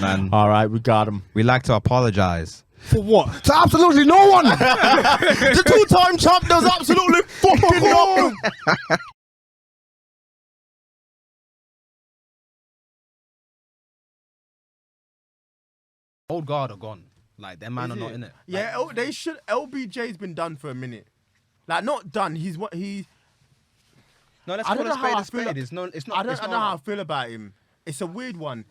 Listen, man. All right, we got him. We like to apologize. For what? To absolutely no one. The two-time champ does absolutely fucking nothing. Old guard are gone. Like, their man are not in it. Yeah, they should. LBJ's been done for a minute. Like, not done. He's what he. No, let's I call don't a know how I spade a feel. spade. It's not. I don't know how I feel about him. It's a weird one.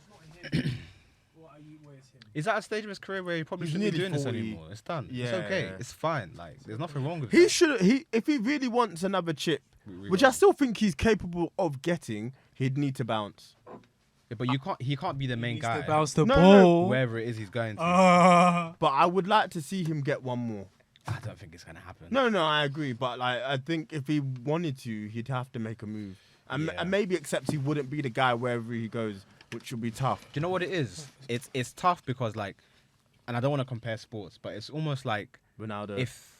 He's at a stage of his career where he probably He's shouldn't be nearly doing 40. this anymore. It's done. Yeah. It's okay. It's fine. Like, there's nothing wrong with He that. should. If he really wants another chip, which I still think he's capable of getting, he'd need to bounce. Yeah, but he can't be the main guy. Bounce the No, ball. Wherever it is he's going to. But I would like to see him get one more. I don't think it's gonna happen. No, I agree. But like, I think if he wanted to, he'd have to make a move, and maybe accept he wouldn't be the guy wherever he goes, which would be tough. Do you know what it is? It's tough because like, and I don't want to compare sports, but it's almost like Ronaldo. if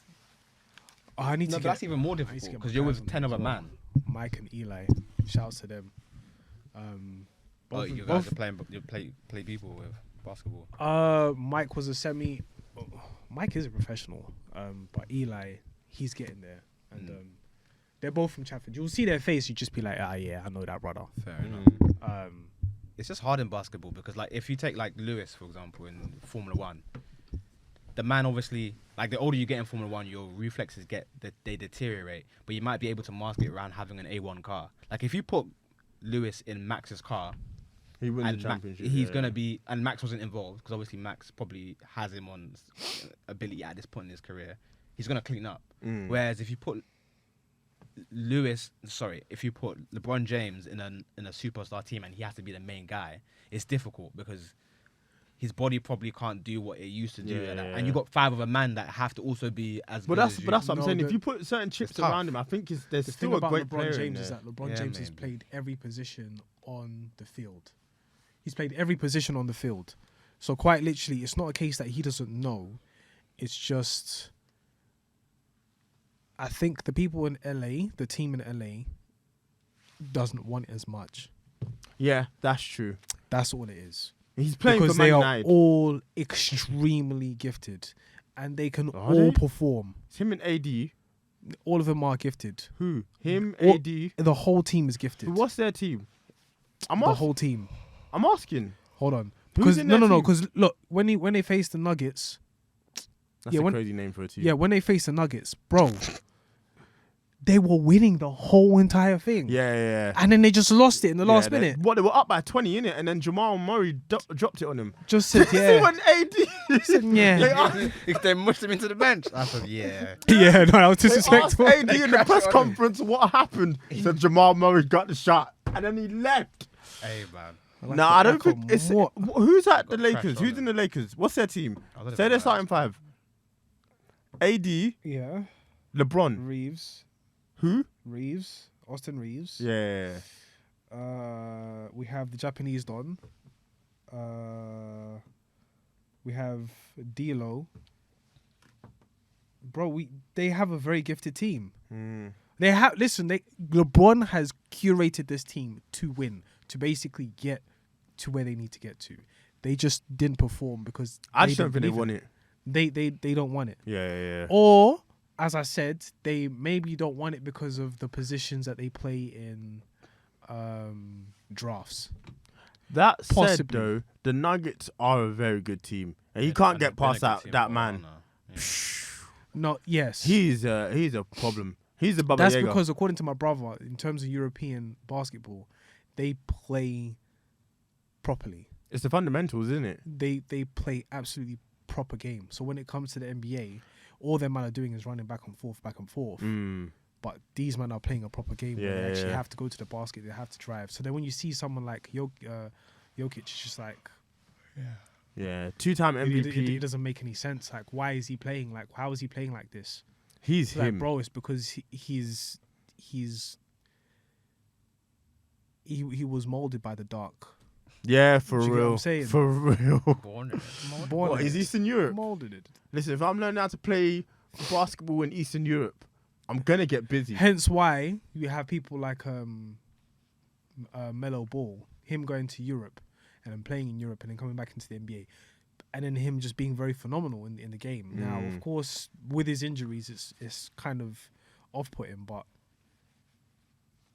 I need no, to but that's even more I need to difficult get because my you're guys with on 10 that other as well. man. Mike and Eli. Shouts to them. Oh, you guys are playing. You play people with basketball. Mike was a semi. Mike is a professional, but Eli, he's getting there, and they're both from Chafford. You'll see their face, you just be like, yeah, I know that brother. Fair enough. It's just hard in basketball because like if you take like Lewis for example in Formula One, the man obviously like the older you get in Formula One, your reflexes they deteriorate, but you might be able to mask it around having an A1 car. Like if you put Lewis in Max's car. he wins the And championship. he's going to be, and Max wasn't involved because obviously Max probably has him on ability at this point in his career. He's going to clean up. Whereas if you put if you put LeBron James in a superstar team and he has to be the main guy, it's difficult because his body probably can't do what it used to do. And you got 5 other men that have to also be as good as you. But that's what I'm saying. If you put certain chips around him, I think there's The still thing a about great player LeBron in James there. is that LeBron Yeah, James has maybe. played every position on the field. He's played every position on the field. So quite literally, it's not a case that he doesn't know. It's just, I think the people in LA, the team in LA, doesn't want it as much. Yeah, that's true. That's all it is. He's playing Because for Man they are United. all extremely gifted, and they can Are all they? perform. It's him and AD. All of them are gifted. Who? Him, All- AD. The whole team is gifted. What's their team? The whole team. I'm asking. Hold on. Who's Because in no. their team? Because look, when they face the Nuggets, That's Yeah, a when- crazy name for a team. yeah, when they face the Nuggets, bro, they were winning the whole entire thing. Yeah. And then they just lost it in the last Yeah, minute. What, they were up by 20 in it, and then Jamal Murray dropped it on him. Just said, See yeah. when AD. Said, yeah. They asked- If they mushed him into the bench, I said, yeah. Yeah, no, that was They asked disrespectful. AD in the crashed press on him. conference what happened. He said Jamal Murray got the shot, and then he left. Hey, man. No, I don't like a think it's. what? Who's at the Got Lakers? crashed on Who's in him. the Lakers? What's their team? I don't Say know their if starting 5. AD, Yeah. LeBron. Reeves. Who? Reeves. Austin Reeves. Yeah. We have the Japanese Don. We have D'Lo. Bro, they have a very gifted team. They have LeBron has curated this team to win, to basically get to where they need to get to. They just didn't perform because I just don't think they believe won in it. They don't want it. Yeah. Or, as I said, they maybe don't want it because of the positions that they play in drafts. That said, Possibly. though, the Nuggets are a very good team, and you can't get past that man. No, yes. He's a problem. He's a Baba That's Yaga. because, according to my brother, in terms of European basketball, they play properly. It's the fundamentals, isn't it? They play absolutely proper game. So when it comes to the NBA, all their man are doing is running back and forth. But these men are playing a proper game where they actually have to go to the basket. They have to drive. So then when you see someone like Jokic, it's just like, Yeah, 2-time MVP. it doesn't make any sense. Like, why is he playing? Like, how is he playing like this? He's It's like, him. bro, it's because he was molded by the dark. Yeah, for Do you get what real. I'm saying? For real. Born What, is Eastern Europe? Molded it. Listen, if I'm learning how to play basketball in Eastern Europe, I'm gonna get busy. Hence why you have people like Melo Ball, him going to Europe and then playing in Europe and then coming back into the NBA, and then him just being very phenomenal in the game. Now, of course, with his injuries, it's kind of off-putting, but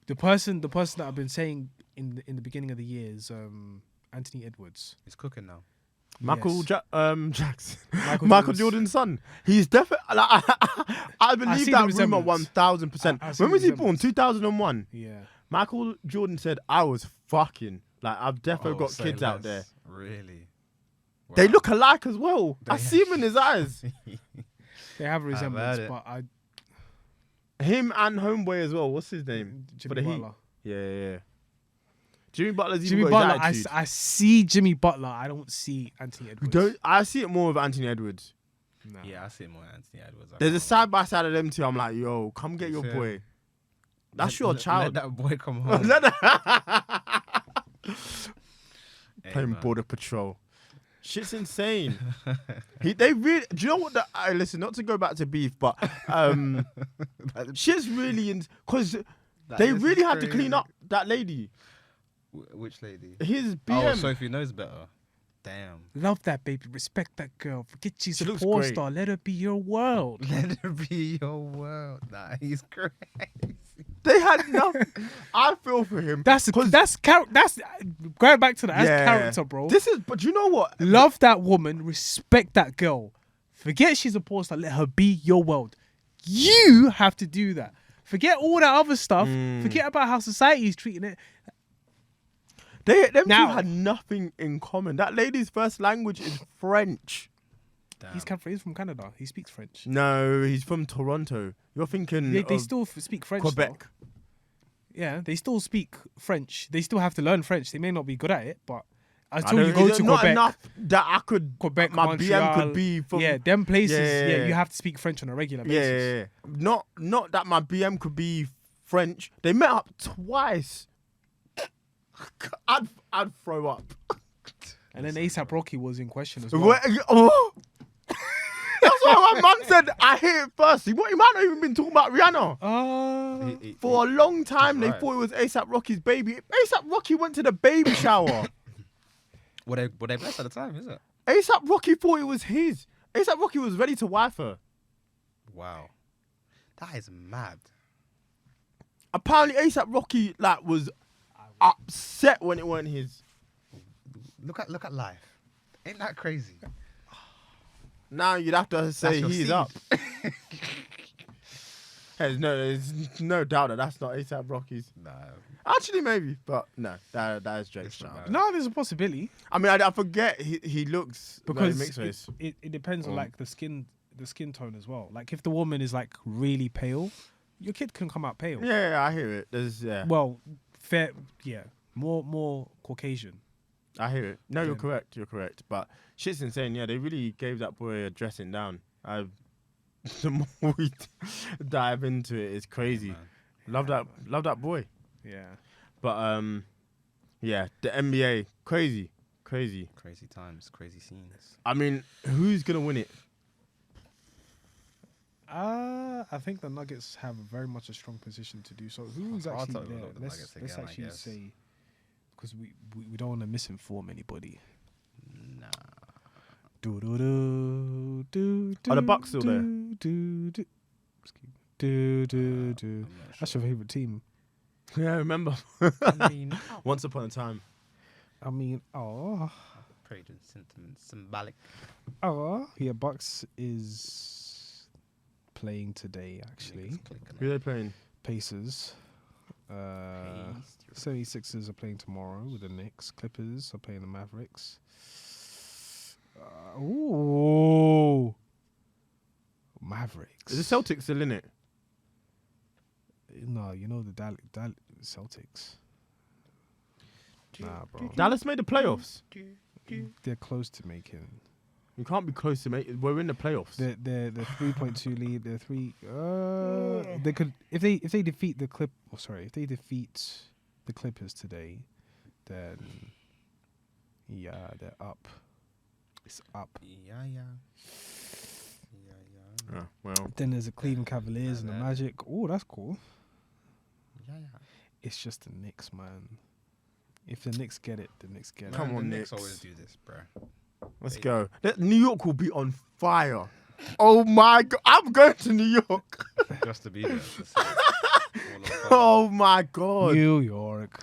the person that I've been saying in the beginning of the year is Anthony Edwards. He's cooking now. Michael Yes. Jackson, Michael Michael Jordan's- Jordan's son. He's definitely. Like, I believe see the that rumor resemblance. 1000%. I see When the was he born? resemblance. 2001. Yeah. Michael Jordan said, "I was fucking like I've definitely got say kids out less. there. Really? They Wow. look alike as well. I They see him in his eyes. They have a heard resemblance, it. but Him and Homeboy as well. What's his name? Jimmy For the Heat. Butler. Yeah. Jimmy Butler's Jimmy even got Butler, his attitude. I see Jimmy Butler. I don't see Anthony Edwards. I see it more with Anthony Edwards. Nah. Yeah, I see more Anthony Edwards. I There's a can't side by side of them two. I'm like, yo, come get your Yeah. boy. That's Let- your let- child. Let that boy come home. Hey, Playing man. Border Patrol. Shit's insane. They really. Do you know what? Listen, not to go back to beef, but shit's really because they this really is had to clean crazy. up that lady. Which lady? His Oh, BM. Sophie knows better. Damn. Love that baby. Respect that girl. Forget she's She a looks porn great. star. Let her be your world. Let her be your world. Nah, he's crazy. They had nothing. I feel for him. That's going back to that. That's Yeah. character, bro. This is, but you know what? Love that woman. Respect that girl. Forget she's a porn star. Let her be your world. You have to do that. Forget all that other stuff. Forget about how society is treating it. Them Now- two had nothing in common. That lady's first language is French. Damn. He's from Canada. He speaks French. No, he's from Toronto. You're thinking They of still speak French. Quebec. though. Yeah, they still speak French. They still have to learn French. They may not be good at it, but until you go to not Quebec, enough that I could. Quebec, my Montreal, BM could be from. them places. Yeah. Yeah, you have to speak French on a regular Yeah, basis. Not that my BM could be French. They met up twice. I'd throw up. And then ASAP Rocky was in question as well. Oh. That's why my mum said I hear it first. He might not even been talking about Rihanna. For a long time, they right. thought it was ASAP Rocky's baby. ASAP Rocky went to the baby shower. Were they blessed at the time, is it? ASAP Rocky thought it was his. ASAP Rocky was ready to wife her. Wow. That is mad. Apparently, ASAP Rocky was upset when it weren't his. Look at life. Ain't that crazy? Now you'd have to say your he's seed. up. There's no doubt that that's not ASAP Rocky's. Nah. Actually, maybe, but no, that is Drake's It's not child. bad. No, there's a possibility I mean, I forget he looks because mixed race. it depends on like the skin tone as well. Like if the woman is like really pale, your kid can come out pale. Yeah, I hear it. Well, fair, yeah, more Caucasian. I hear it. No, you're Yeah. correct. You're correct. But shit's insane. Yeah, they really gave that boy a dressing down. The more we dive into it, it's crazy. Man. Love that boy. Yeah. But yeah, the NBA, crazy. Crazy times, crazy scenes. I mean, who's gonna win it? I think the Nuggets have very much a strong position to do so. Who's I'll actually tell there? the Let's Nuggets again, I actually guess. say, because we don't want to misinform anybody. Nah. Do do do do do. Are the Bucks still there? Do do do do do. I'm not That's your favorite team. Yeah, I remember. I mean, Once upon a time. I mean, pretty symbolic. yeah. Bucks is playing today actually. Niggas clicking Who are they playing? Pacers. Paste. 76ers are playing tomorrow with the Knicks. Clippers are playing the Mavericks. Ooh. Mavericks. Is the Celtics still in it? No, you know the Celtics. Nah, bro. Dallas made the playoffs. They're close to making. You can't be close to make. We're in the playoffs. They're 3.2 lead. They're 3. They could if they defeat the Clip. Oh, sorry, if they defeat the Clippers today, then yeah, they're up. It's up. Yeah. Oh, well, Then there's the Cleveland Cavaliers and the Yeah. Magic. Oh, that's cool. Yeah. It's just the Knicks, man. If the Knicks get it, the Knicks get it. Come on, the Knicks Knicks. always do this, bro. Let's go. New York will be on fire. Oh my God, I'm going to New York. Just to be there. to see it. All on fire. Oh my God. New York.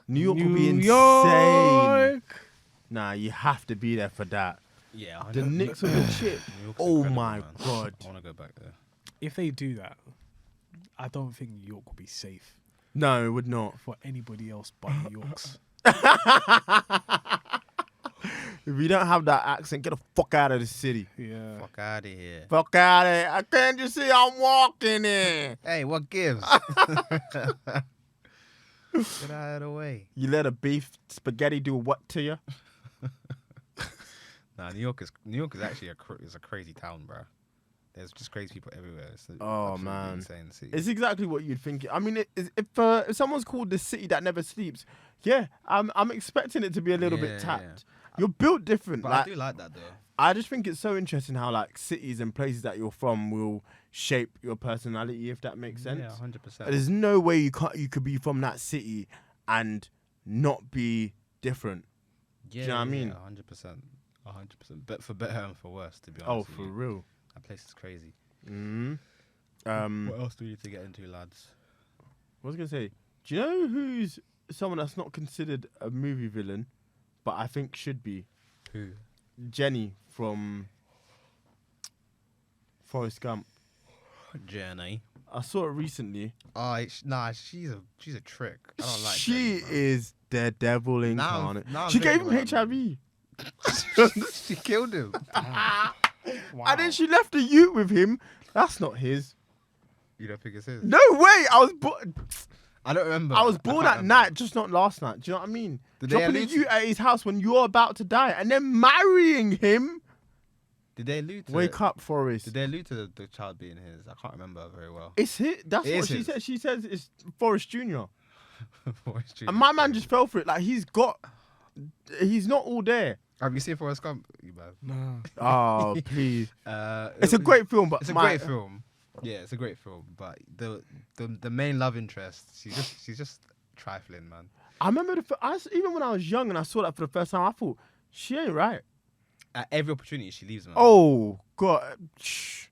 New York will be New insane. York. Nah, you have to be there for that. Yeah, The Knicks are the chip. New York's Oh incredible, my man. God. I want to go back there. If they do that, I don't think New York will be safe No, it would not. for anybody else but New York's. If you don't have that accent, get the fuck out of the city. Yeah. Fuck out of here. Fuck out of here. Can't you see I'm walking in? Hey, what gives? Get out of the way. You let a beef spaghetti do what to you? Nah, New York is actually a crazy town, bro. There's just crazy people everywhere. It's Oh, absolutely man. insane city. It's exactly what you'd think. I mean, if someone's called the city that never sleeps, yeah, I'm expecting it to be a little bit Yeah, tapped. yeah. You're built different. But Like, I do like that though. I just think it's so interesting how like cities and places that you're from will shape your personality, if that makes sense. Yeah, 100%. There's no way you could be from that city and not be different. Yeah, you know what I mean? 100%. 100%. But for better and for worse, to be Oh, honest. for with you. real. That place is crazy. Mm-hmm. What else do we need to get into, lads? What was I gonna say? Do you know who's someone that's not considered a movie villain, but I think should be? Who? Jenny from Forrest Gump. Jenny. I saw it recently. Oh, nah, she's a trick. I don't like She Jenny, man. is the devil Now- incarnate. now I'm She gave him thinking about HIV. She killed him. And then she left a ute with him. That's not his. You don't think it's his? No way. I don't remember. I was I born can't at remember. night, just not last night. Do you know what I mean? Did they Dropping a allude to- ute at his house when you're about to die, and then marrying him. Did they allude to Wake up, Forrest. Did they allude to the child being his? I can't remember very well. It's his. That's It what is she his. said. She says it's Forrest Jr. Forrest Jr. And my man just fell for it. Like he's not all there. Have you seen Forrest Gump? You man. Nah. Oh please! Uh, It's a great film, but It's a great film. Yeah, it's a great film. But the main love interest, she's just trifling, man. I remember even when I was young and I saw that for the first time, I thought she ain't right. At every opportunity, she leaves him. Oh God! Shh.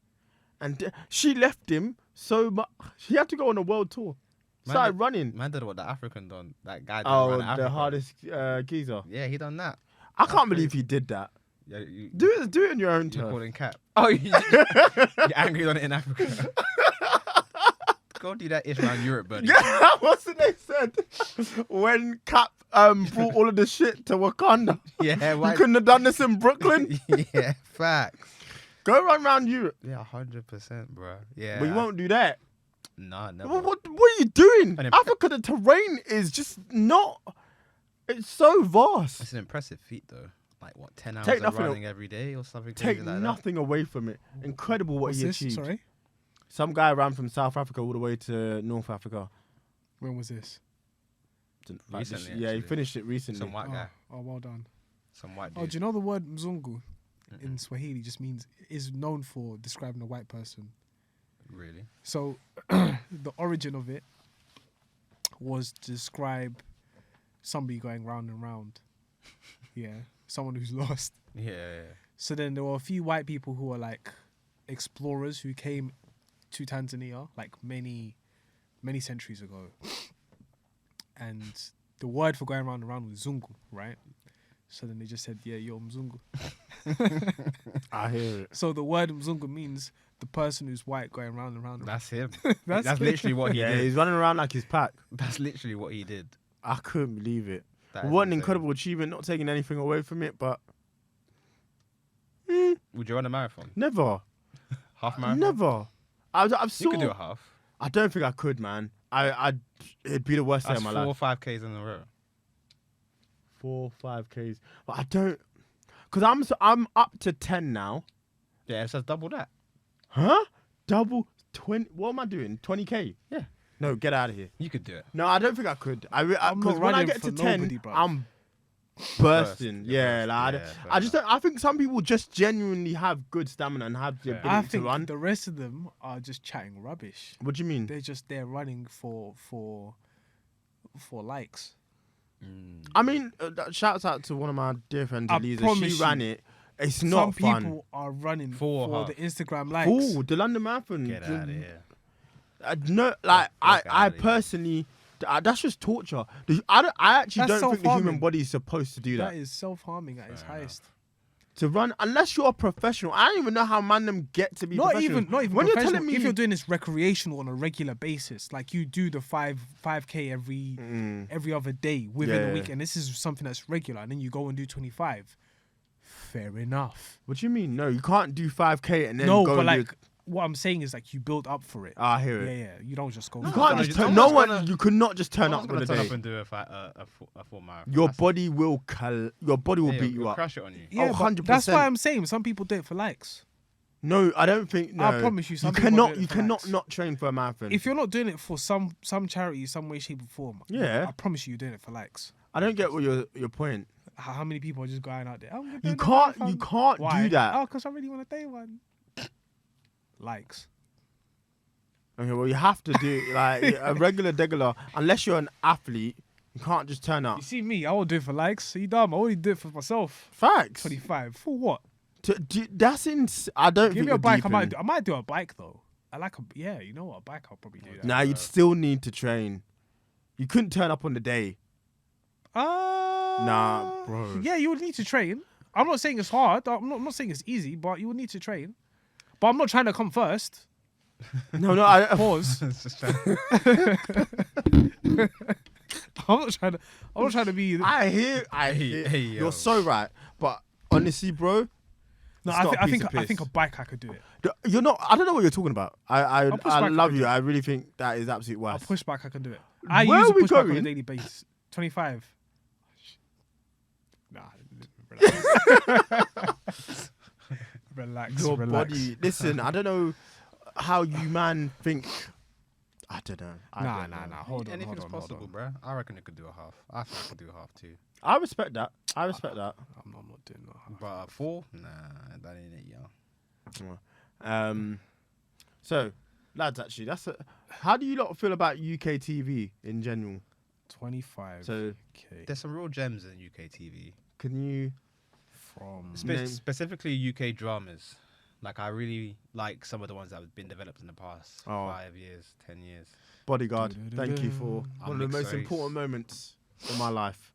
And she left him so much. She had to go on a world tour. Started running. Man did what the African done. That guy did Oh, run the Africa. hardest geezer. Yeah, he done that. I can't believe he did that. Yeah, you Do it in your own You're turn. calling cap. Oh, you're angry on it in Africa. Go do that ish around Europe, buddy. Yeah, what's it they said when Cap brought all of the shit to Wakanda? Yeah, You why? couldn't have done this in Brooklyn. Yeah, facts. Go run around Europe, Yeah, 100%, bro. Yeah. but you won't do that. Nah, never. What are you doing? An imp- Africa, the terrain is just not. It's so vast. It's an impressive feat, though. Like what, 10 hours Take of nothing running every day or something Take crazy like nothing away from it. Incredible what What's he this? achieved. Sorry. Some guy ran from South Africa all the way to North Africa. When was this? Recently, Yeah, he actually. finished it that? recently. Some white guy. Oh, well done. Some white Oh, dude. do you know the word mzungu in Swahili is known for describing a white person? Really? So the origin of it was to describe somebody going round and round. Yeah, someone who's lost. Yeah. So then there were a few white people who were like explorers who came to Tanzania like many centuries ago. And the word for going round and round was zungu, right? So then they just said, yeah, you're mzungu. I hear it. So the word mzungu means the person who's white going round and round. That's him. That's That's literally what he Yeah, did. he's running around like his pack. That's literally what he did. I couldn't believe it. That is What an insane. incredible achievement, not taking anything away from it, but Would you run a marathon? never. Half marathon? Never. I've You saw. could do a half. I don't think I could, man. It'd be the worst day That's of my 4 or life. 5 Ks in a row. 4, 5 Ks. But I don't, because I'm up to 10 now. Yeah, it says double that. Huh? Double 20. What am I doing? 20K? Yeah. No, get out of here. You could do it. No, I don't think I could. I'm not Because when I running get to for 10, nobody, bruv. I'm bursting. You're Yeah, burst. like, Yeah, fair I just don't, I think some people just genuinely have good stamina and have the Fair. ability I to think run. the rest of them are just chatting rubbish. What do you mean? They're just there running for likes. I mean, shouts out to one of my dear friends, I Elisa. promise She you, ran it. It's Some not fun. people are running For for half. the Instagram likes. Ooh, the London Marathon. Get out of here. No, like Fuck I outta here. personally, that's just torture. I actually That's don't think the human self-harming. body is supposed to do that. That is self-harming at its highest. To run, unless you're a professional. I don't even know how man them get to be Not professional. even when professional. you're telling me If you're doing this recreational on a regular basis, like you do the 5K every other day within Yeah. a week, and this is something that's regular, and then you go and do 25. Fair enough. What do you mean? No, you can't do 5K and then No, go but and like do. what I'm saying is like you build up for it. I hear Yeah, it. yeah. You don't just go. You for can't it. just no turn. one's No one. gonna- You could not just turn No up one's on gonna a turn day. up and do a full marathon. Your That's- body will. Your body will yeah, beat you'll you up. Crash it on you. Yeah, Oh, but 100%. that's why I'm saying some people do it for likes. No, I don't think. No. I promise you, some you people cannot. do it You for cannot likes. not train for a marathon. If you're not doing it for some charity, some way, shape, or form, Yeah. I promise you're doing it for likes. I don't get what your point. How many people are just going out there? "Oh, I'm gonna You do the can't. marathon." You can't Why? do that. Oh, because I really want to do one. Likes. Okay, well, you have to do like a regular, unless you're an athlete, you can't just turn up. You see me, I won't do it for likes. Are you dumb? I only do it for myself. Facts. 25. For what? That's I don't Give think me you're a bike. deep I might do a bike though. I like a you know what, a bike I'll probably do that. Nah, you'd still need to train. You couldn't turn up on the day. Nah, bro. Yeah, you would need to train. I'm not saying it's hard. I'm not saying it's easy, but you would need to train. But I'm not trying to come first. No, I. Pause. It's just trying- I'm not trying to be. I hear. Hey, yo. You're so right, but honestly, bro. No, it's not a I piece think of I piss. think a bike I could do it. You're not. I don't know what you're talking about. I push back love on you. it. I really think that is absolute A worst. pushback I can do it. I Where use are a we pushback on a going? daily basis. 25. Nah. Relax. Your relax. body. Listen, I don't know how you man think. I don't know. Nah. Hold on. Anything's hold on, possible, hold bro. I reckon it could do a half. I think I could do a half too. I respect that. I respect that. on. I'm not doing that. But a full? Nah, that ain't it, yo. So, lads, actually, how do you lot feel about UK TV in general? 25. So, Okay. There's some real gems in UK TV. can you? From Name- Specifically UK dramas. Like, I really like some of the ones that have been developed in the past 5 years, 10 years. Bodyguard, thank you for I'm one of the most mixed race. important moments in my life.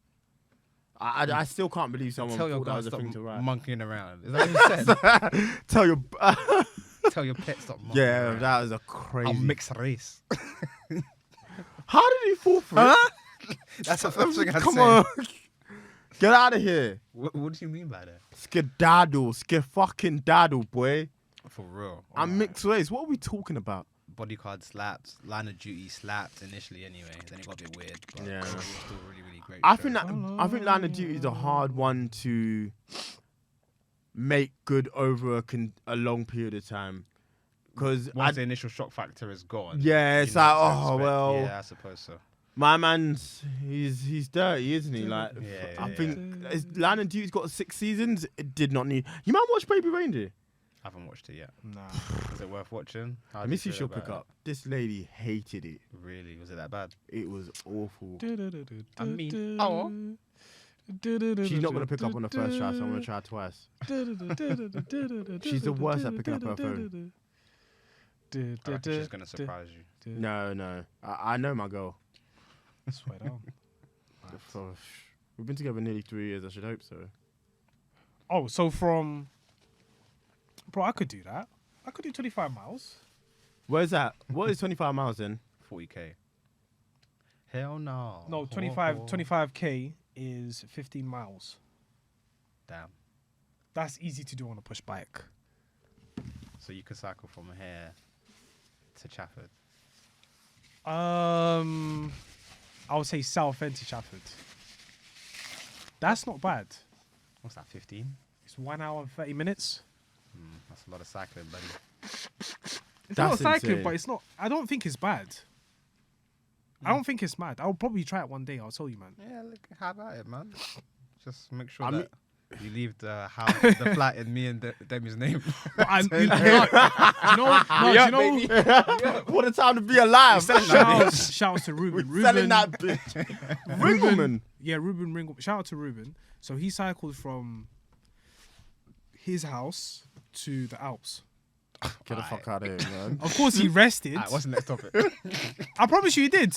I still can't believe someone Tell your thought that guy was a stop thing to write. monkeying around. Is that what you said? Tell your Tell your pet stop monkeying yeah, around. that was a crazy. I'm mixed race. How did he fall for it? That's the first thing I'd Come say. on, get out of here. What do you mean by that? Skedaddle, fucking daddle, boy. For real. I'm mixed race. What are we talking about? Bodyguard slapped. Line of Duty slapped initially anyway. Then it got a bit weird. But Yeah. it was still really, really great. I show. think Line of Duty is a hard one to make good over a long period of time. Because once the initial shock factor is gone. Yeah, it's you know like, what to oh, expect. well. Yeah, I suppose so. my man's he's dirty, isn't he? Like Yeah, I yeah, think Line of Duty's got 6 seasons. It did not need. You might watch Baby Reindeer. I haven't watched it yet. Nah. Is it worth watching? How Let do me you see if feel she'll pick about up. This lady hated it. it? Really? Was it that bad? It was awful. I mean, oh. She's not gonna pick up on the first try, so I'm gonna try twice. She's the worst at picking up her phone. I reckon she's gonna surprise you. No. I know my girl. Swear down. We've been together nearly 3 years. I should hope so. Oh, so from. Bro, I could do that. I could do 25 miles. Where's that? What is 25 miles then? 40k. Hell no. No, 25k is 15 miles. Damn. That's easy to do on a push bike. So you could cycle from here to Chafford. I would say South End to Chafford. That's not bad. What's that? 15? It's 1 hour and 30 minutes. That's a lot of cycling, buddy. It's not That's cycling, insane. but it's not. I don't think it's bad. I don't think it's mad. I'll probably try it one day. I'll tell you, man. Yeah, look, how about it, man? Just make sure I that mean- You leave the house, the flat in me and Demi's name. You know, What a time to be alive. Shout out to Ruben. We're selling that bitch. Ringleman. Yeah, Ruben Ringleman. Shout out to Ruben. So he cycled from his house to the Alps. Get the fuck out of here, man. Of course, he rested. What's the next topic? I promise you, he did.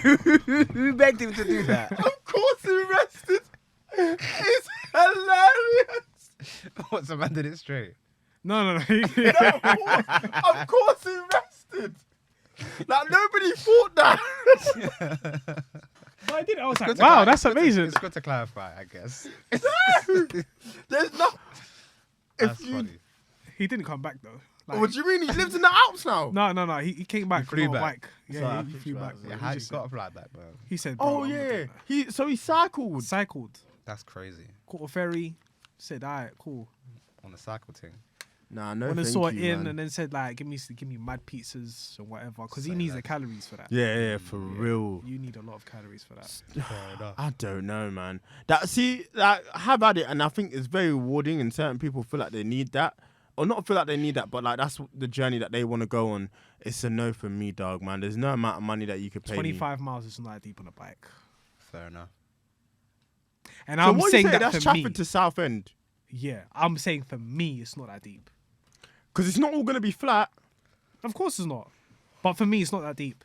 Who begged him to do that? Of course he rested. It's hilarious. What's the man did it straight? No. Of course he rested. Like, nobody thought that. But I did. I was like, Good to wow, clar- that's it's good to- amazing. It's good to clarify, I guess. There's no... That's you- funny. He didn't come back though. Like, What do you mean? He lives in the Alps now? no. He came back. He flew on a back. bike. Yeah, Sorry, he flew back. Yeah, bro. how He you just got said, to like that, bro? he said, bro, Oh, I'm not yeah. doing that. So he cycled. Cycled. That's crazy. Caught a ferry. Said, all right, cool. On the cycle thing. Nah, no, When I thank saw you, it in man. and then said, like, give me mad pizzas and whatever. Because he Say needs that. the calories for that. Yeah, for real. You need a lot of calories for that. Fair enough. I don't know, man. Have had it, and I think it's very rewarding, and certain people feel like they need that. Or not feel like they need that, but like that's the journey that they want to go on. It's a no for me, dog, man. There's no amount of money that you could pay 25 miles is not that deep on a bike. Fair enough. And So I'm what saying you say, that that's for me. Trafford to Southend. Yeah, I'm saying for me, it's not that deep. Because it's not all going to be flat. Of course it's not. But for me, it's not that deep.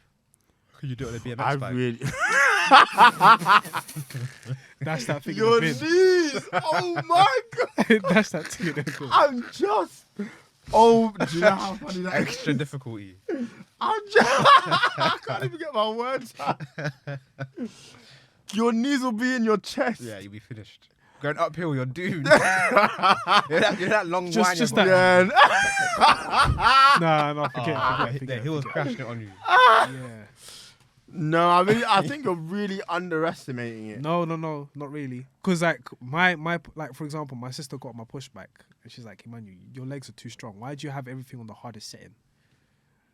Could you do it on a BMX I bike? really... That's that thing Your in the knees! Oh my God! bin. That's that thing in the bin. I'm just... Oh, do you know how funny that is? Extra difficulty. I'm just... I can't even get my words out. Your knees will be in your chest. Yeah, you'll be finished. Going uphill, you're doomed. you're that long Just whine. that- Yeah. No, forget He was forget. crashing it on you. Yeah. No, I think you're really underestimating it. No, not really. Cause like my like for example, my sister got my pushback, and she's like, "Emmanuel, your legs are too strong. Why do you have everything on the hardest setting?"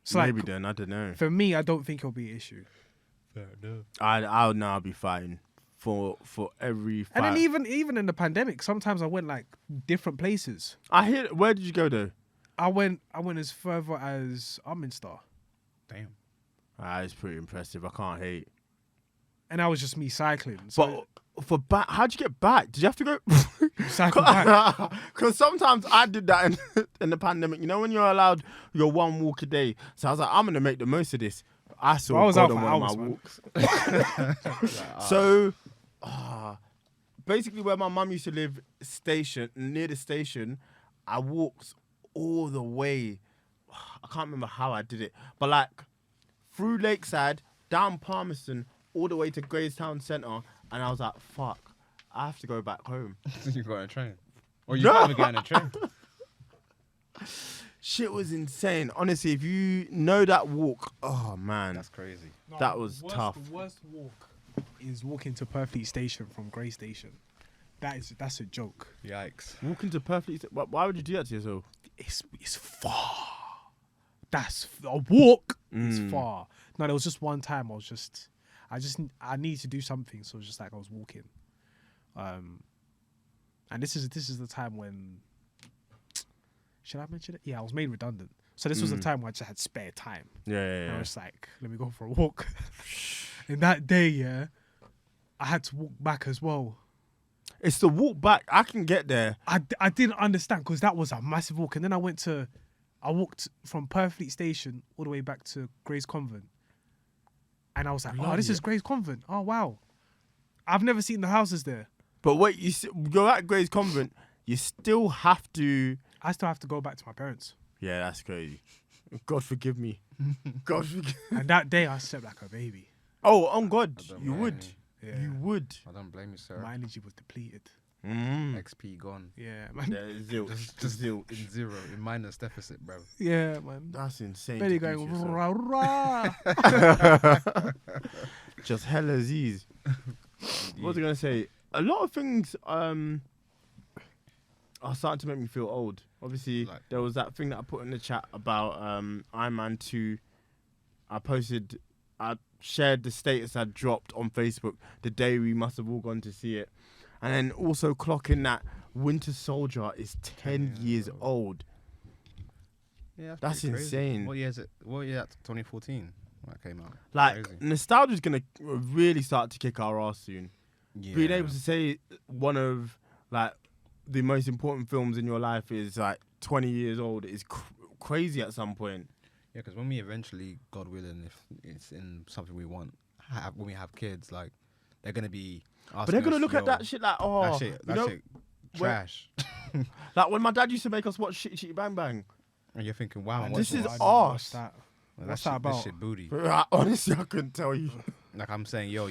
So Maybe like, then, I don't know. for me, I don't think it'll be an issue. Fair enough. I'll now be fighting for every fight. And then even in the pandemic, sometimes I went like different places. I hear. Where did you go though? I went as further as Upminster, Damn. It's pretty impressive. I can't hate. and that was just me cycling. So But for back, how'd you get back? Did you have to go? cycle back. Because sometimes I did that in the pandemic. You know when you're allowed your one walk a day. So I was like, I'm gonna make the most of this. I saw Well, I was God out on for one hours, of my man. walks. So basically, where my mum used to live, near the station, I walked all the way. I can't remember how I did it, but like through Lakeside, down Palmerston, all the way to Greystown Centre, and I was like, "Fuck, I have to go back home." You got on a train. Or you can't even get on a train. Shit was insane. Honestly, if you know that walk, oh man, That's crazy. That was tough. The worst walk is walking to Purfleet Station from Grey Station. That's a joke. Yikes. walking to perfectly. Why would you do that to yourself? It's far. That's a walk. It's Mm. far. No, there was just one time I need to do something, so it was just like I was walking. And this is the time when, should I mention it? Yeah, I was made redundant. So this was the time where I just had spare time. Yeah, And I was like, let me go for a walk. And that day, yeah, I had to walk back as well. It's the walk back. I can get there. I didn't understand because that was a massive walk. And then I walked from Purfleet Station all the way back to Gray's Convent. And I was like, oh, this is Gray's Convent. Oh, wow. I've never seen the houses there. But wait, you're at Gray's Convent. You still have to. I still have to go back to my parents. Yeah, that's crazy. God forgive me. God forgive. And that day, I slept like a baby. Oh, on God, don't you blame would. you. Yeah. You would. I don't blame you, sir. My energy was depleted. XP gone. Yeah, man. Just in zero, in minus deficit, bro. Yeah, man. That's insane. Belly to do going to yourself. rah, rah. Just hella Z's. What was I gonna say? A lot of things are starting to make me feel old. Obviously, Like- there was that thing that I put in the chat about Iron Man 2. I shared the status I dropped on Facebook the day we must have all gone to see it. And then also clocking that Winter Soldier is 10 years old. Yeah, That's pretty crazy. insane. What year is it? What year? 2014 when that came out. Like, Crazy. nostalgia's gonna really start to kick our ass soon. Yeah. Being able to say one of like the most important films in your life is like 20 years old is crazy at some point. Yeah, because when we eventually, God willing, if it's in something we want, when we have kids, like they're gonna be. But they're gonna look at that shit like, oh, that shit trash. Like when my dad used to make us watch Shitty Shitty Bang Bang. And you're thinking, wow, And what's this is this? arse. What's that about? This shit booty. Honestly, I couldn't tell you. Like I'm saying, yo,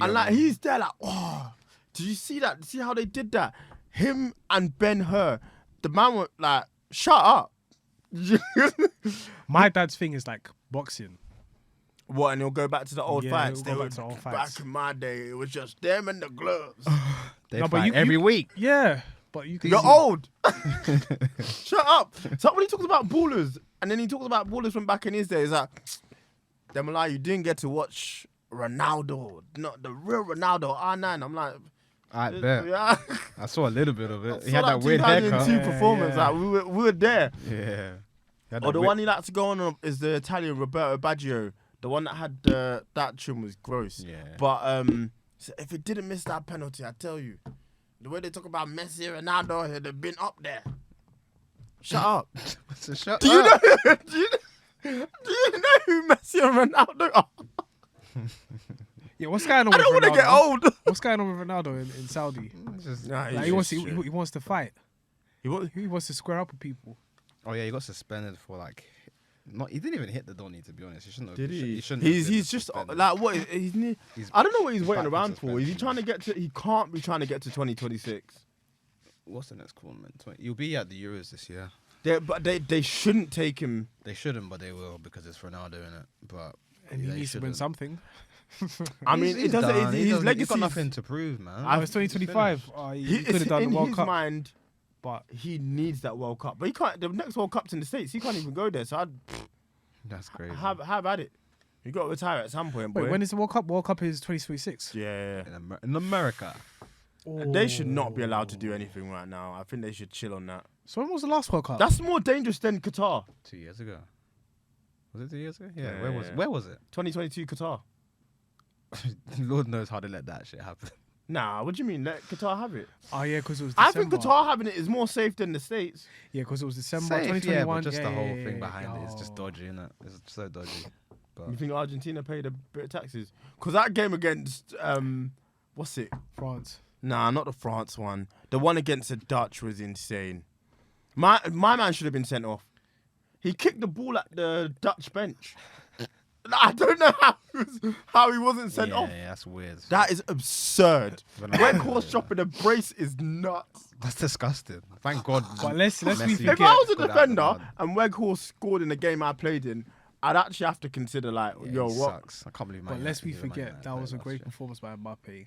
And like he's there, like, oh, did you see that? See how they did that? Him and Ben-Hur, the man was like, shut up. My dad's thing is like boxing. What? And he'll go back to the old Yeah, fights. he'll go back to the old fights. Back in my day, it was just them and the gloves. They No, but fight you- every you- week. Yeah, but you can. You're old. Shut up. So when he talks about ballers, and then he talks about ballers from back in his day, it's like, Demola, you didn't get to watch Ronaldo, not the real Ronaldo, R9. I'm like, I bet. yeah. I saw a little bit of it. He So had that weird haircut. 2002 performance, yeah. like we were there. Yeah. He had Or that the weird- one he likes to go on is the Italian Roberto Baggio. The one that had that trim was gross. Yeah. But so if it didn't miss that penalty, I tell you, the way they talk about Messi, Ronaldo, he'd have been up there. Shut up. So shut Do you up. know? Do you know who Messi and Ronaldo are? Yeah, what's going on? I don't want to get old. What's going on with Ronaldo in Saudi? It's just- Nah, Like, he wants to fight. He wa- He wants to square up with people. Oh yeah, he got suspended for like. Not, he didn't even hit the Donny, to be honest. He shouldn't have. Did he? shouldn't have been He's just suspended. like what? He's I don't know what he's waiting back around from for. Is he suspension. trying to get to? He can't be trying to get to 2026. What's the next tournament? You'll be at the Euros this year. But they shouldn't take him. They shouldn't, but they will because it's Ronaldo in it. But And he they needs to win shouldn't. something. I mean, it doesn't. done. His He's legacy. got nothing to prove, man. Oh, it's 2025. He could have done in the World his Cup. mind, But he needs that World Cup. But he can't. The next World Cup's in the States. He can't even go there. So I'd That's crazy. have at it. You got to retire at some point, boy. wait, when is the World Cup? World Cup is 2026. Yeah. In America. They should not be allowed to do anything right now. I think they should chill on that. So when was the last World Cup? That's more dangerous than Qatar. 2 years ago. Was it 2 years ago? Yeah. Yeah. Where was it? 2022 Qatar. Lord knows how to let that shit happen. Nah, what do you mean? Let Qatar have it. Oh yeah, because it was I December. think Qatar having it is more safe than the States. Yeah, because it was December Safe, 2021. yeah, but just the whole yeah, thing yeah, behind it is just oh. dodgy, innit? It's so dodgy. But You think Argentina paid a bit of taxes? Because that game against what's it? France. Nah, not the France one. The one against the Dutch was insane. My man should have been sent off. He kicked the ball at the Dutch bench. I don't know how he wasn't sent off. Yeah, that's weird. That is absurd. Ronaldo, Red horse yeah. dropping a brace is nuts. That's disgusting. Thank God. But let's be Messi fair. If I was a got out of the defender mud. and Weghorst scored in the game I played in, I'd actually have to consider like, Yeah, yo, he what? sucks. I can't believe. But Man lest we United did Man forget, United that was a last great year. performance by Mbappe.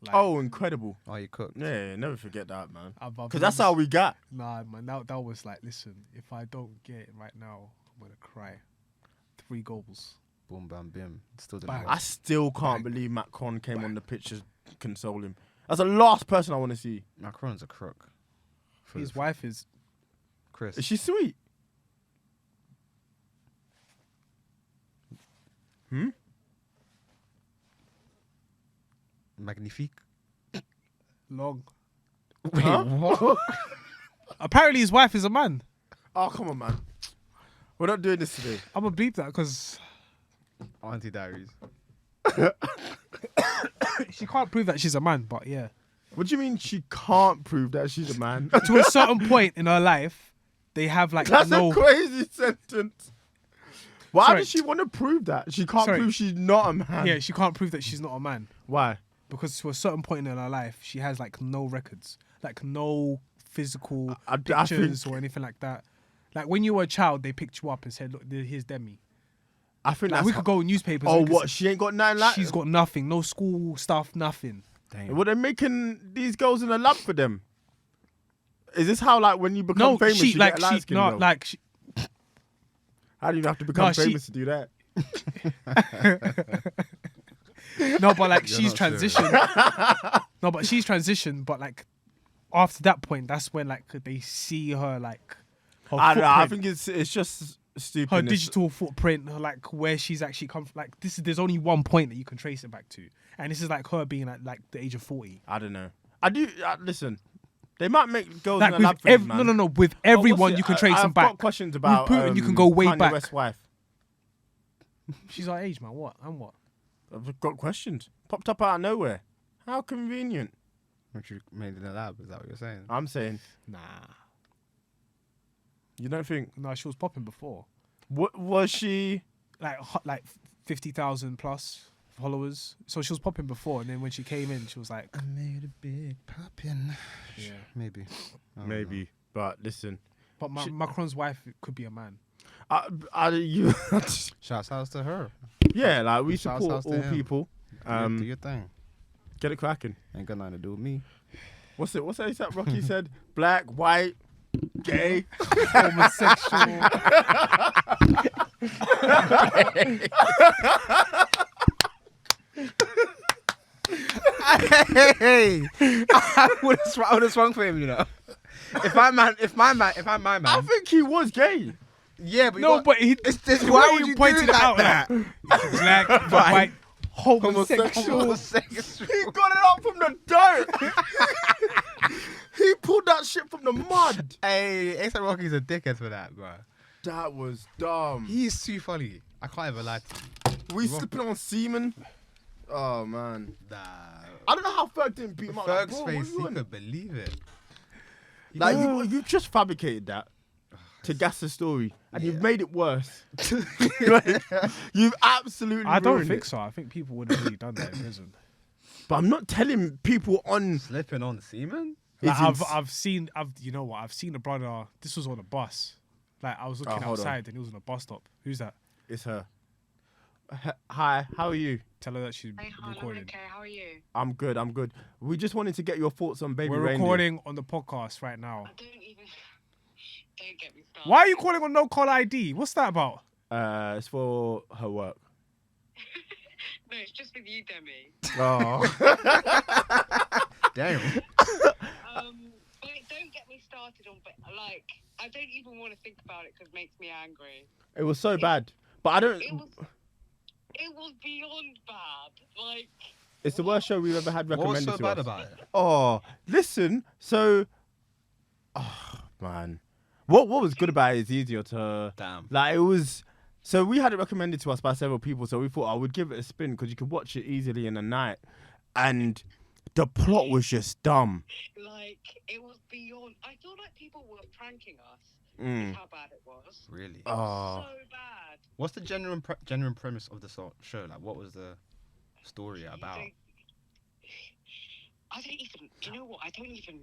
Like, Oh, incredible. Oh, you cooked. Yeah, never forget that, man. I've Because that's how we got. Nah, man, that was like, listen, if I don't get it right now, I'm gonna cry. 3 goals. Boom, bam, bim. Still didn't Bang. work. I still can't believe Macron came on the pitch to console him. That's the last person I want to see. Macron's a crook. For His the- wife is. Chris. Is she sweet? Magnifique. Long. Wait, Huh? what? Apparently, his wife is a man. Oh, come on, man. We're not doing this today. I'm gonna bleep that because Auntie Diaries. she can't prove that she's a man. But yeah, What do you mean she can't prove that she's a man? to a certain point in her life, they have like That's no. a crazy sentence. Why Sorry. does she want to prove that? She can't Sorry. prove she's not a man. Yeah, she can't prove that she's not a man Why? because to a certain point in her life, she has like no records, like no physical I pictures think- or anything like that. Like when you were a child, they picked you up and said, "Look, here's Demi." I think Like that's we could go in newspapers. Oh, we could what? say, She ain't got nothing like. she's got nothing, no school stuff, nothing. Damn. What, they're making these girls in a lab for them? Is this how, like, when you become No, famous, she you like get a light she skin not girl? like she, How do you have to become No, she- famous to do that? no, but like You're she's not sure. transitioned. No, but she's transitioned. But like after that point, that's when like they see her like her I don't know. I footprint, think it's just stupid. her digital footprint, her, like where she's actually come from. Like this is there's only one point that you can trace it back to, and this is like her being at like the age of 40. I don't know. I do listen. They might make girls Like in the with lab things, man. no, with But what's everyone it? you can trace them I've back. got questions about Putin, you can go way Kanye back. West's wife. She's our age, man. What and what? I've got questions. Popped up out of nowhere. How convenient. What you made in the lab? Is that what you're saying? I'm saying. Nah, You don't think? no, she was popping before. What was she? Like 50,000 plus followers. So she was popping before, and then when she came in, she was like, I made a big poppin'. yeah. Maybe. I don't Maybe. know. But listen. But Macron's wife could be a man. You. Shouts out to her. Yeah, like we Shouts support outs to all him. people. Do your thing. Get it cracking. Ain't got nothing to do with me. What's that Rocky said? Black, white, gay. Homosexual. Hey, I would have swung for him, you know. If I'm my man. I think he was gay. Yeah, but No, but he. why would you pointed do it out that? Black, white, homosexual. He got it up from the dirt. He pulled that shit from the mud. Hey, A$AP Rocky's a dickhead for that, bro. That was dumb. He's too funny. I can't ever lie to him. We slipping on semen. Oh man. Nah. I don't know how Ferg didn't beat him up. Like, Ferg's bro, what face, you he on? could believe it. Like you just fabricated that to gas the story, and you've made it worse. You've absolutely. I don't ruined think it. so. I think people would have really done that in prison. But I'm not telling people on. Slipping on semen? Like, It's I've seen a brother. This was on a bus. Like I was looking hold on. outside and he was on a bus stop. Who's that? It's her. Hi, how are you? Tell her that she's Hey, hon, I'm recording. okay. How are you? I'm good. We just wanted to get your thoughts on Baby We're Reindeer. recording on the podcast right now. Don't get me started. Why are you calling on no call ID? What's that about? It's for her work. No, it's just with you, Demi. Oh. Damn. But don't get me started on. But like, I don't even want to think about it because it makes me angry. It was so bad. But I don't. It was beyond bad. Like. It's the worst show we've ever had What was recommended so to bad us. about it? Oh, listen. So, oh man, what was good about it is easier to Damn. like. It was. So we had it recommended to us by several people. So we thought I would give it a spin because you could watch it easily in a night, and the plot was just dumb. Like, it was beyond. I feel like people were pranking us. Mm. Is how bad it was. Really? It was so bad. What's the genuine premise of the show? Like, what was the story about? I don't even. Do you know what? I don't even.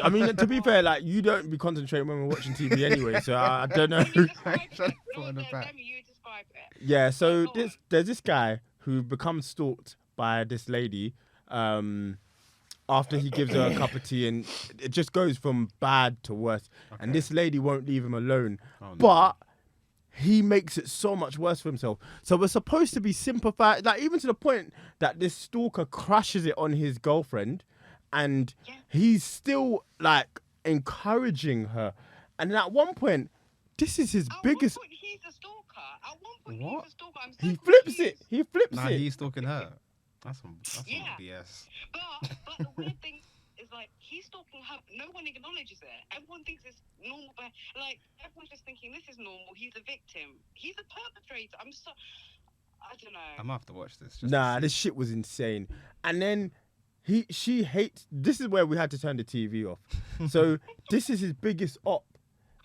I mean, to be fair, like you don't be concentrating when we're watching TV anyway. So I don't know. You describe it. Trying to No, find the fact. Demi, you describe it. Yeah, so Go on. there's this guy who becomes stalked by this lady after he gives her a cup of tea, and it just goes from bad to worse. And this lady won't leave him alone. Oh, no. But he makes it so much worse for himself. So we're supposed to be sympathized, like even to the point that this stalker crashes it on his girlfriend, and Yeah. he's still like encouraging her. And at one point, this is his At biggest. one point, he's a stalker. At one point, What? he's a stalker. I'm so He flips it. confused. He flips Nah, it. he's stalking her. That's some Yeah. BS. But the weird thing is, like, he's stalking her. No one acknowledges it. Everyone thinks it's normal. But, like, everyone's just thinking this is normal. He's a victim. He's a perpetrator. I don't know. I'm gonna have to watch this. Just to Nah, see. this shit was insane. And then she hates. This is where we had to turn the TV off. So this is his biggest op,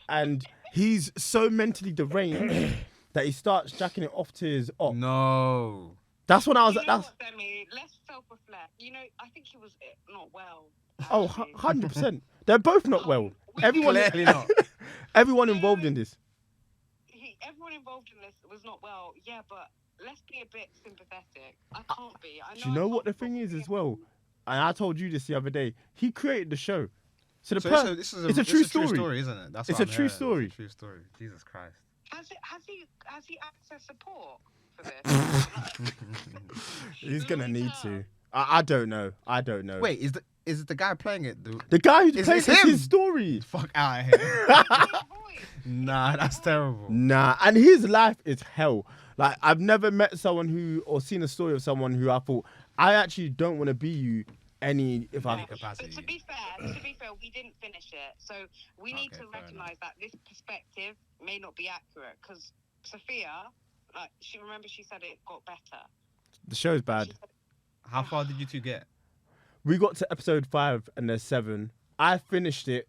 and he's so mentally deranged that he starts jacking it off to his op. No. That's when I was You like, know that's what, Demi? Let's self-reflect. You know, I think he was not well. oh, actually. 100%. They're both not well. Everyone, Clearly not. everyone involved in this. Everyone involved in this was not well. Yeah, but let's be a bit sympathetic. I can't be. I know Do you know I what the can't thing be is as well? And I told you this the other day. He created the show. So the So it's a true story. isn't it? That's It's what a I'm true hearing. story. It's a true story. Jesus Christ. Has he accessed support for this? He's gonna need to. I don't know. Wait, is the guy playing it? The guy who's It's playing it's him. his story. Fuck out of here. Nah, that's terrible. Nah, and his life is hell. Like, I've never met someone who, or seen a story of someone who I thought, I actually don't want to be you if I... capacity. But to be fair, we didn't finish it, so we need to recognise that this perspective may not be accurate. Because Sophia, like, she said it got better. The show's bad. How far did you two get? We got to episode 5 and there's 7. I finished it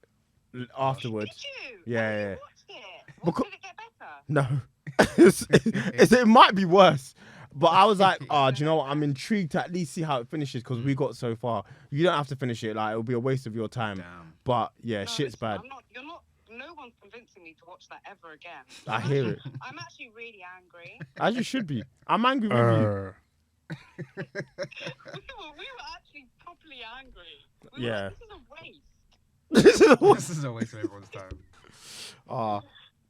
afterwards. Did you? Yeah, Oh, you yeah. watched it. Well, did it get better? No. It might be worse. But I was like, do you know what? I'm intrigued to at least see how it finishes because we got so far. You don't have to finish it. Like, it'll be a waste of your time. Damn. But yeah, No, shit's listen, bad. No one's convincing me to watch that ever again. I hear it. I'm actually really angry. As you should be. I'm angry with you. we were actually properly angry. Yeah. This is a waste. This is a waste of everyone's time.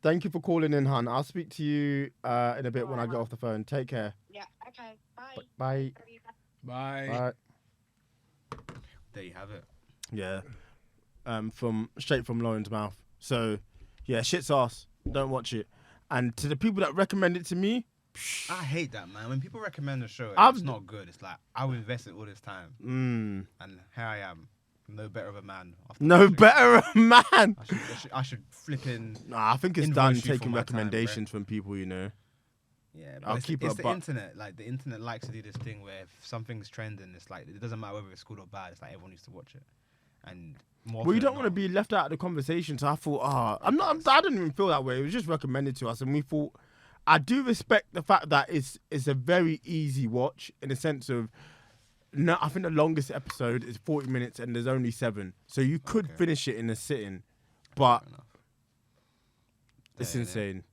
Thank you for calling in, Han. I'll speak to you in a bit when I get off the phone. Take care. Yeah, okay, bye. Bye. Bye. Bye. There you have it. Yeah. Straight from Lauren's mouth. So, yeah, shit's ass. Don't watch it. And to the people that recommend it to me, I hate that, man. When people recommend a show and I've- it's not good, it's like, I've invested all this time. And here I am. No better of a man. after no watching it. better man. I should flip in. Nah, I think it's Invoice done you for taking my time, recommendations from people, you know. Yeah, but I'll it's, keep it it's a the buck. internet. Like, the internet likes to do this thing where if something's trending, it's like, it doesn't matter whether it's good or bad. It's like everyone needs to watch it. And more Well, you often don't than want to not- be left out of the conversation. So I thought, I didn't even feel that way. It was just recommended to us, and we thought, I do respect the fact that it's a very easy watch in the sense of, no, I think the longest episode is 40 minutes, and there's only 7, so you could Okay. finish it in a sitting, but Fair enough. it's Yeah, insane.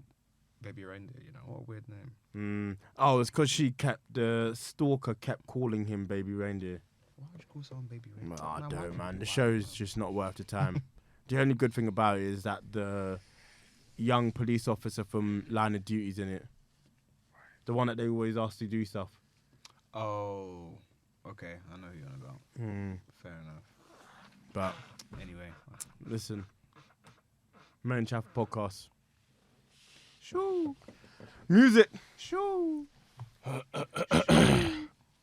Baby Reindeer, you know, what a weird name. Oh, it's because the stalker kept calling him Baby Reindeer. Why would you call someone Baby Reindeer? I why don't, would man. you? The Why? show's just not worth the time. The only good thing about it is that the young police officer from Line of Duty's in it. The one that they always ask to do stuff. Oh, okay. I know who you're on about. Fair enough. But Anyway. listen, Man Chaff podcast. Shoo. Music. Shoo.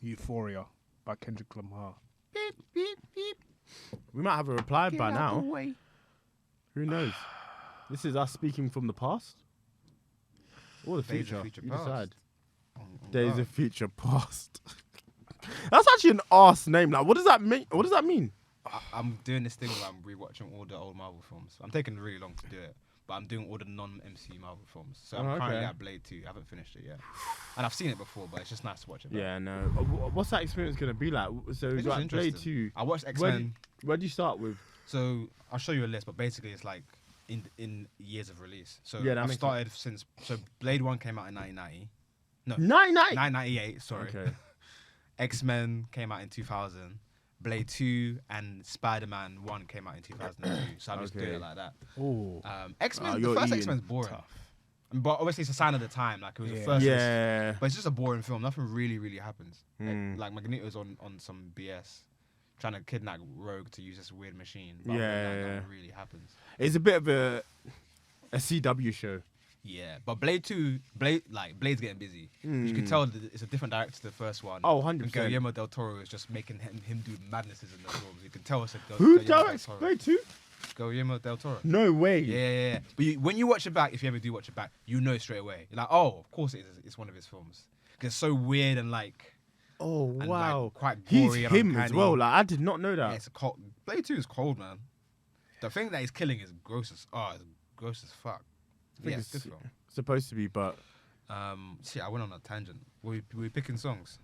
Euphoria by Kendrick Lamar. Beep, beep, beep. We might have a reply Get by out now. the way. Who knows? This is us speaking from the past or the Days of future. future You past. decide. Oh, Days God. of future past. That's actually an arse name. Like, what does that mean? What does that mean? I'm doing this thing where I'm rewatching all the old Marvel films. I'm taking really long to do it, but I'm doing all the non-MCU Marvel films. So I'm Oh, currently okay. at Blade 2. I haven't finished it yet, and I've seen it before, but it's just nice to watch it. back. Yeah, no. What's that experience gonna be like? So It's just like Blade interesting. 2. I watched X-Men. Where do you start with? So I'll show you a list, but basically it's like in years of release. So Yeah, that I've makes started since. So Blade 1 came out in 1990. No, 99. 1998. Sorry. Okay. X-Men came out in 2000. Blade 2 and Spider-Man 1 came out in 2002. So I'm just doing Okay. it like that. Oh, X-Men, the you're first eating. X-Men's boring. tough. But obviously it's a sign of the time. Like, it was the Yeah. first. Yeah. But it's just a boring film. Nothing really happens. Mm. Like Magneto's on some BS, trying to kidnap Rogue to use this weird machine. But Yeah, other than that, yeah. nothing really happens. It's a bit of a CW show. Yeah, but Blade's getting busy. You can tell that it's a different director to the first one. Oh, And 100%. Guillermo del Toro is just making him do madnesses in the films. You can tell it's a Who Guillermo del directs Toro. Blade 2? Guillermo del Toro. No way. Yeah. But when you watch it back, if you ever do watch it back, you know straight away. You're like, oh, of course it is. It's one of his films. 'Cause it's so weird and like, Oh, and, wow. like, quite He's gory and him as uncanny. well. Like, I did not know Yeah, that. it's a cold. Blade 2 is cold, man. The thing that he's killing is gross as fuck. think Yeah, it's it's good film. supposed to be, but See, I went on a tangent. We picking songs.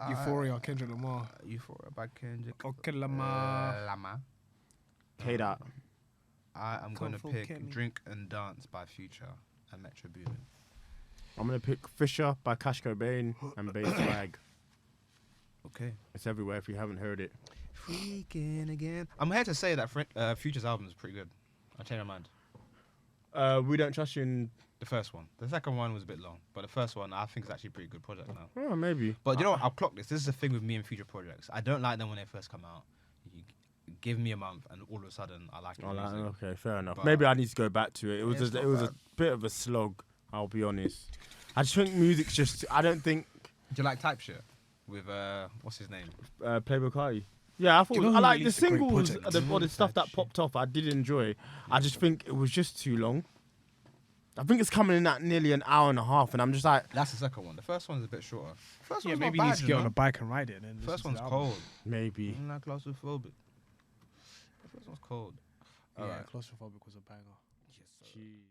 Euphoria, Kendrick Lamar. Euphoria by Kendrick Okay, Lamar. Lamar. K that. I am going to Come for pick Kenny. Drink and Dance by Future and Metro Boomin. I'm gonna pick Fisher by Cash Cobain and Bass Swag. Okay. It's everywhere if you haven't heard it. Freaking again. I'm here to say that Future's album is pretty good. I changed my mind. We Don't Trust You in The first one. The second one was a bit long, but the first one I think is actually a pretty good project now. Oh, maybe. But you know what? I've clocked this. This is the thing with me and future projects. I don't like them when they first come out. You give me a month, and all of a sudden, I like it. Okay, fair enough. But maybe I need to go back to it. It was it's a, not it was a bad. bit of a slog. I'll be honest. I just think music's just. I don't think Do you like Type Shit with what's his name? Playboy Carti. Yeah, I thought You know I who like the released a great singles, project? or the stuff that Shit. popped off. I did enjoy. I just think it was just too long. I think it's coming in at nearly an hour and a half, and I'm just like, That's the second one. The first one's a bit shorter. First Yeah, one's maybe not you bad, need to you get know? on a bike and ride it. And then First listen one's to the album. cold. maybe. I'm not claustrophobic. The first one's cold. Yeah, Alright. Claustrophobic was a banger. Jeez.